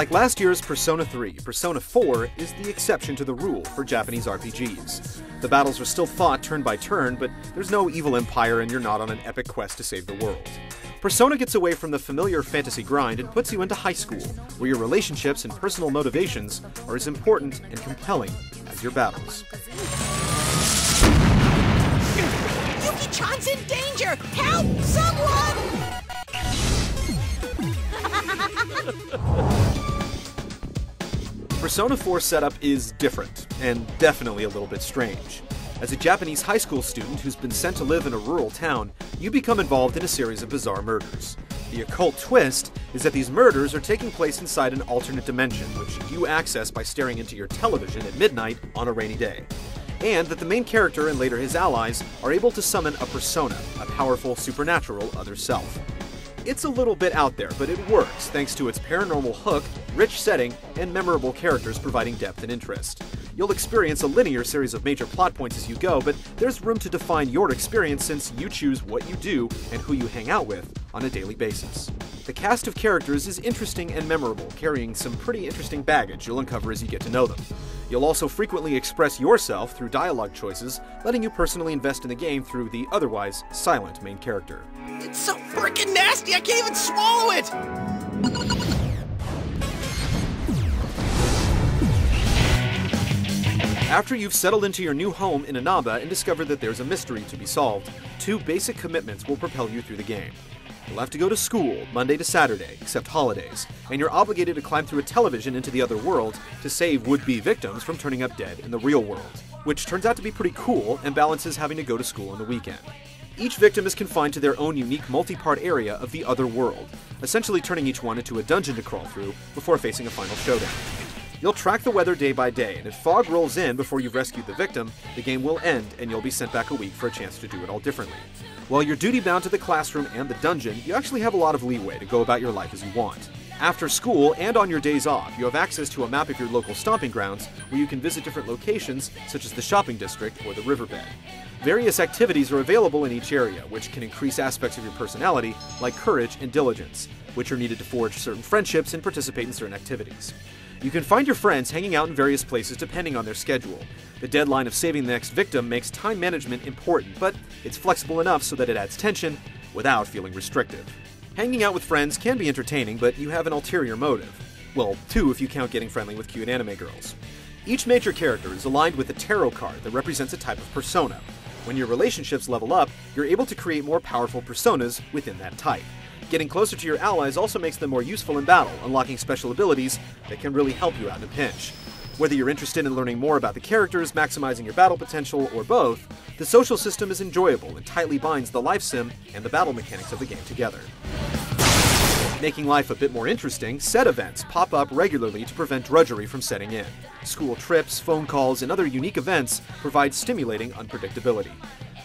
Like last year's Persona 3, Persona 4 is the exception to the rule for Japanese RPGs. The battles are still fought turn by turn, but there's no evil empire and you're not on an epic quest to save the world. Persona gets away from the familiar fantasy grind and puts you into high school, where your relationships and personal motivations are as important and compelling as your battles. Yuki-chan's in danger! Help! Someone! Persona 4's setup is different, and definitely a little bit strange. As a Japanese high school student who's been sent to live in a rural town, you become involved in a series of bizarre murders. The occult twist is that these murders are taking place inside an alternate dimension, which you access by staring into your television at midnight on a rainy day. And that the main character and later his allies are able to summon a persona, a powerful supernatural other self. It's a little bit out there, but it works thanks to its paranormal hook, rich setting, and memorable characters providing depth and interest. You'll experience a linear series of major plot points as you go, but there's room to define your experience since you choose what you do and who you hang out with on a daily basis. The cast of characters is interesting and memorable, carrying some pretty interesting baggage you'll uncover as you get to know them. You'll also frequently express yourself through dialogue choices, letting you personally invest in the game through the otherwise silent main character. It's so frickin' nasty, I can't even swallow it! After you've settled into your new home in Inaba and discovered that there's a mystery to be solved, two basic commitments will propel you through the game. You'll have to go to school Monday to Saturday, except holidays, and you're obligated to climb through a television into the other world to save would-be victims from turning up dead in the real world, which turns out to be pretty cool and balances having to go to school on the weekend. Each victim is confined to their own unique multi-part area of the other world, essentially turning each one into a dungeon to crawl through before facing a final showdown. You'll track the weather day by day, and if fog rolls in before you've rescued the victim, the game will end and you'll be sent back a week for a chance to do it all differently. While you're duty-bound to the classroom and the dungeon, you actually have a lot of leeway to go about your life as you want. After school and on your days off, you have access to a map of your local stomping grounds where you can visit different locations such as the shopping district or the riverbed. Various activities are available in each area, which can increase aspects of your personality like courage and diligence, which are needed to forge certain friendships and participate in certain activities. You can find your friends hanging out in various places depending on their schedule. The deadline of saving the next victim makes time management important, but it's flexible enough so that it adds tension without feeling restrictive. Hanging out with friends can be entertaining, but you have an ulterior motive. Well, two if you count getting friendly with cute anime girls. Each major character is aligned with a tarot card that represents a type of persona. When your relationships level up, you're able to create more powerful personas within that type. Getting closer to your allies also makes them more useful in battle, unlocking special abilities that can really help you out in a pinch. Whether you're interested in learning more about the characters, maximizing your battle potential, or both, the social system is enjoyable and tightly binds the life sim and the battle mechanics of the game together. Making life a bit more interesting, set events pop up regularly to prevent drudgery from setting in. School trips, phone calls, and other unique events provide stimulating unpredictability.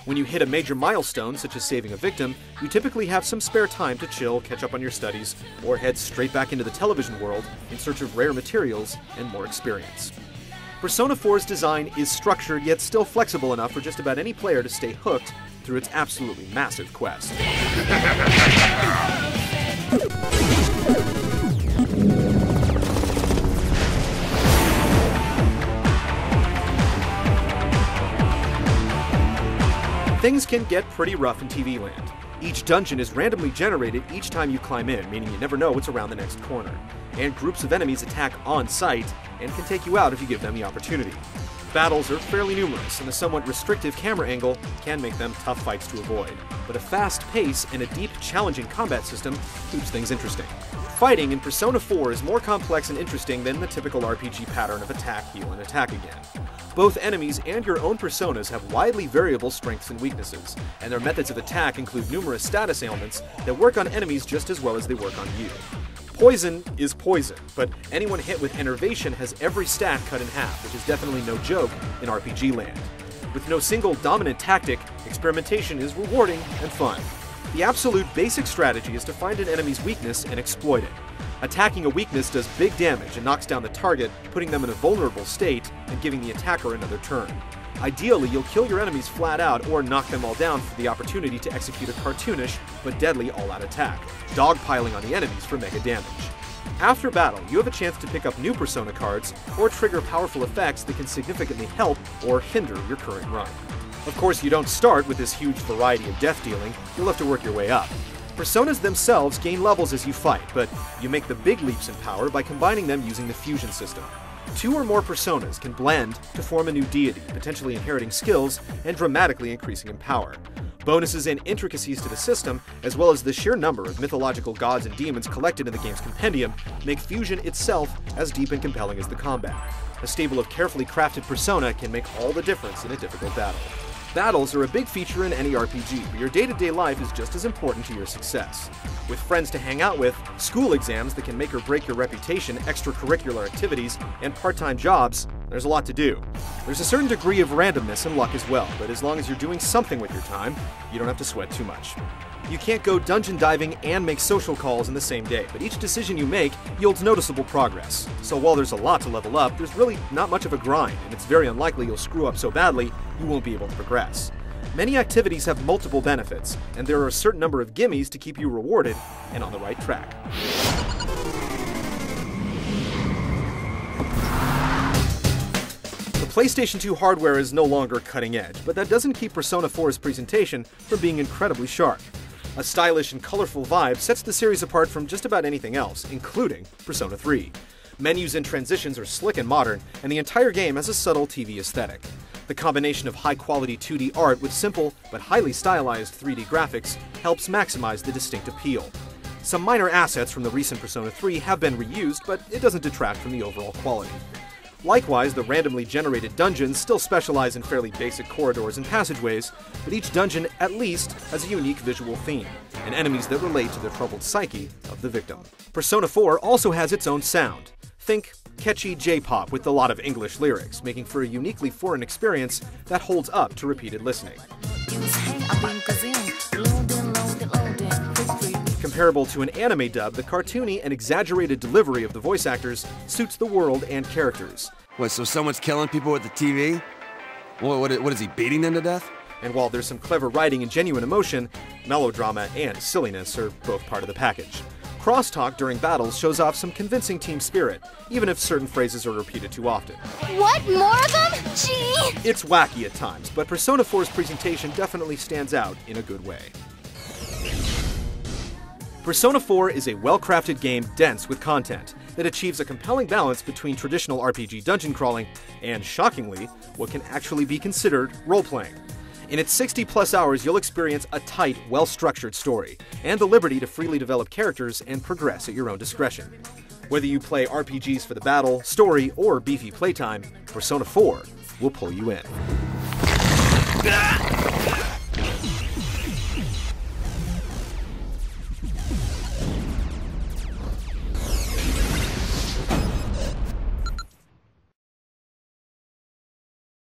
When you hit a major milestone, such as saving a victim, you typically have some spare time to chill, catch up on your studies, or head straight back into the television world in search of rare materials and more experience. Persona 4's design is structured yet still flexible enough for just about any player to stay hooked through its absolutely massive quest. Things can get pretty rough in TV land. Each dungeon is randomly generated each time you climb in, meaning you never know what's around the next corner. And groups of enemies attack on sight and can take you out if you give them the opportunity. Battles are fairly numerous, and a somewhat restrictive camera angle can make them tough fights to avoid. But a fast pace and a deep, challenging combat system keeps things interesting. Fighting in Persona 4 is more complex and interesting than the typical RPG pattern of attack, heal, and attack again. Both enemies and your own personas have widely variable strengths and weaknesses, and their methods of attack include numerous status ailments that work on enemies just as well as they work on you. Poison is poison, but anyone hit with enervation has every stat cut in half, which is definitely no joke in RPG land. With no single dominant tactic, experimentation is rewarding and fun. The absolute basic strategy is to find an enemy's weakness and exploit it. Attacking a weakness does big damage and knocks down the target, putting them in a vulnerable state and giving the attacker another turn. Ideally, you'll kill your enemies flat out or knock them all down for the opportunity to execute a cartoonish but deadly all-out attack, dogpiling on the enemies for mega damage. After battle, you have a chance to pick up new Persona cards or trigger powerful effects that can significantly help or hinder your current run. Of course, you don't start with this huge variety of death dealing, you'll have to work your way up. Personas themselves gain levels as you fight, but you make the big leaps in power by combining them using the fusion system. 2 or more personas can blend to form a new deity, potentially inheriting skills and dramatically increasing in power. Bonuses and intricacies to the system, as well as the sheer number of mythological gods and demons collected in the game's compendium, make fusion itself as deep and compelling as the combat. A stable of carefully crafted persona can make all the difference in a difficult battle. Battles are a big feature in any RPG, but your day-to-day life is just as important to your success. With friends to hang out with, school exams that can make or break your reputation, extracurricular activities, and part-time jobs, there's a lot to do. There's a certain degree of randomness and luck as well, but as long as you're doing something with your time, you don't have to sweat too much. You can't go dungeon diving and make social calls in the same day, but each decision you make yields noticeable progress. So while there's a lot to level up, there's really not much of a grind, and it's very unlikely you'll screw up so badly you won't be able to progress. Many activities have multiple benefits, and there are a certain number of gimmies to keep you rewarded and on the right track. The PlayStation 2 hardware is no longer cutting edge, but that doesn't keep Persona 4's presentation from being incredibly sharp. A stylish and colorful vibe sets the series apart from just about anything else, including Persona 3. Menus and transitions are slick and modern, and the entire game has a subtle TV aesthetic. The combination of high-quality 2D art with simple but highly stylized 3D graphics helps maximize the distinct appeal. Some minor assets from the recent Persona 3 have been reused, but it doesn't detract from the overall quality. Likewise, the randomly generated dungeons still specialize in fairly basic corridors and passageways, but each dungeon at least has a unique visual theme, and enemies that relate to the troubled psyche of the victim. Persona 4 also has its own sound. Think catchy J-pop with a lot of English lyrics, making for a uniquely foreign experience that holds up to repeated listening. Comparable to an anime dub, the cartoony and exaggerated delivery of the voice actors suits the world and characters. What, so someone's killing people with the TV? What is he, beating them to death? And while there's some clever writing and genuine emotion, melodrama and silliness are both part of the package. Crosstalk during battles shows off some convincing team spirit, even if certain phrases are repeated too often. What? More of them? Gee! It's wacky at times, but Persona 4's presentation definitely stands out in a good way. Persona 4 is a well-crafted game dense with content that achieves a compelling balance between traditional RPG dungeon crawling and, shockingly, what can actually be considered role-playing. In its 60-plus hours, you'll experience a tight, well-structured story, and the liberty to freely develop characters and progress at your own discretion. Whether you play RPGs for the battle, story, or beefy playtime, Persona 4 will pull you in.